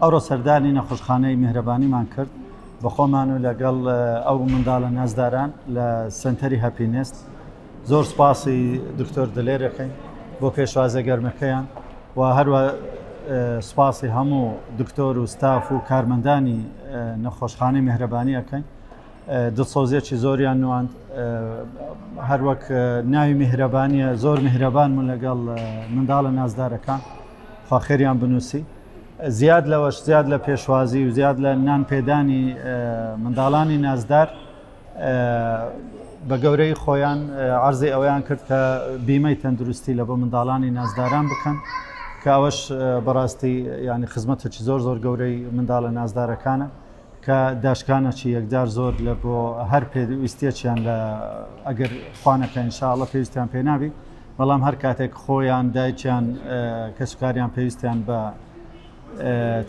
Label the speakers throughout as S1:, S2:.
S1: ئەوڕۆ سەردانی نەخۆشخانەی میهرەبانیمان کرد بە خۆمان و لەگەڵ ئەو منداڵە نازداران لە سنتەری هەپینێست. زۆر سپاسی دکتۆر دلێرەکەین بۆ پێشوازە گەرمەکەیان و هەروە سپاسی هەموو دکتۆر و ستاف و کارمەندانی نەخۆشخانەی میهرەبانی ئەەکەین. دڵسۆزیەکی زۆریان نواند، هەروەک ناوی میهرەبانیە زۆر میهرەبانمون لەگەڵ منداڵە نازدارەکان، خوا خێریان بنووسی. زیاد لەوەش زیاد لە پێشوازی و زیاد لە نان پێدانی منداڵانی نازدار بە گەورەی خۆیان عەرزی ئەوەیان کرد کە بیمەی تەندروستی لە بۆ منداڵانی نازداران بکەن، کە ئەوەش بەڕاستی ینی خزمەتێکی زۆر زۆر گەورەی منداڵە نازدارەکانە کە داشکانێکی یەکدار زۆر لە بۆ هەر پێویستیەکیان لە ئەگەر خوانەکە ئینشاءڵڵا پێویستیان پێ نابی، بەڵام هەر کاتێک خۆیان دایکیان کەسوکاریان پێویستیان بە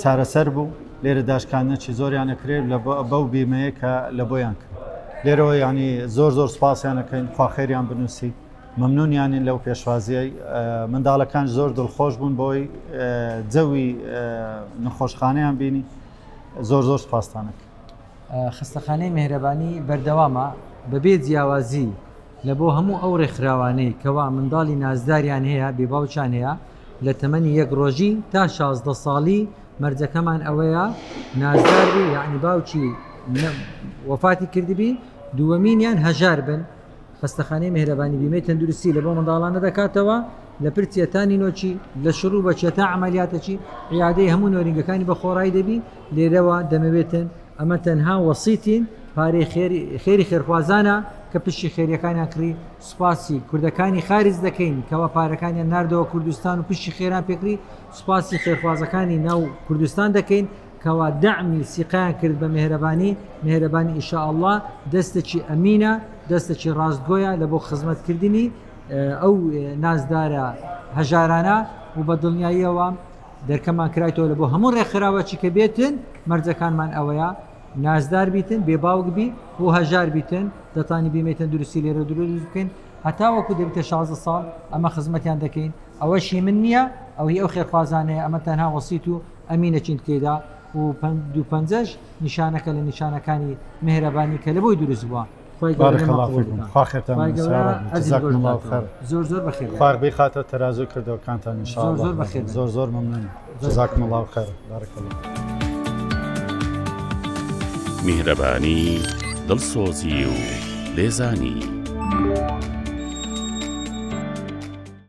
S1: چارەسەر بوو لێرە داشکانێکی زۆریان ئەکرێت بەو بیمەیە کە لە بۆیان کرد. لێرەوە ینی زۆر زۆر سپاسیانەکەین، خوا خێریان بنووسی، مەمنونیانین لەو پێشوازیەی. منداڵەکان زۆر دڵخۆش بوون بۆی جەوی نەخۆشخانەیان بینی. زۆر زۆر سپاسدانەکەین.
S2: خستەخانەی میهرەبانی بەردەوامە بەبێ جیاوازی لە بۆ هەموو ئەو ڕێکخراوانەی کەوا منداڵی نازداریان هەیە بێباوچان هەیە لە تەمەنی 1 ڕۆژی تا 16 ساڵی مەرجەکەمان ئەوەیە نازداربی یعنی باوکی وەفاتی کردبی دووەمینیان هەژار بن. خستەخانەی میهرەبانی بیمەی تەندروستی لە بۆ منداڵانە دەکاتەوە لە پرچێتانی نۆچی لە شروع بە چێتا عملیاتەکی عیادەی هەموو نۆرینگەکانی بە خۆڕایی دەبی. لێرەوە دەمەوێتن ئەمە تەنها وەسیتین پارەی خێری خێرخوازانە کە پشتی خێریەکانیان کڕی. سوپاسی کوردەکانی خارج دەکەین کەەوە پارەکانیان نردەوە کوردستان و پشتی خێران پێکری. سوپاسی خێرخوازەکانی ناو کوردستان دەکەین کەوا دەعمی سیقیان کرد بە میهرەبانی ئینشاءالله دەستێکی ئەمینە، دەستێکی ڕاستگۆیە لە بۆ خزمەتکردنی ئەو نازدارە هەژارانە و بە دڵنیاییەوە دەرکەمان کرایەوە لە بۆ هەموو ڕێکخراوەکی کە بێتن مەرجەکانمان ئەوەیە نازدار بیتن، بێباوک بی و هەژار بیتن، دەتانی بیمەی تەندروستی لێرە دروست بکەین هەتا وەکو دەبێتە 16 ساڵ ئەمە خزمەتیان دەکەین. ئەوەشی من نییە، ئەوهی ئەو خێرخوازانەیە، ئەمە تەنها وەسیت و ئەمینەچین تکەیدا و 250 نیشانەکە لە نیشانەکانی میهرەبانی کە لە بۆی دروست بووە. زۆر زۆر بەخێر
S1: خاربی خاتە تەرازوی کردەوەکانتان ئینشاءالله. زۆر بەخێر، زۆر زۆر مەمنون. جەزاکم الله خێر. بارەکەڵڵا.
S3: میهرەبانی دڵسۆزی و لێزانی.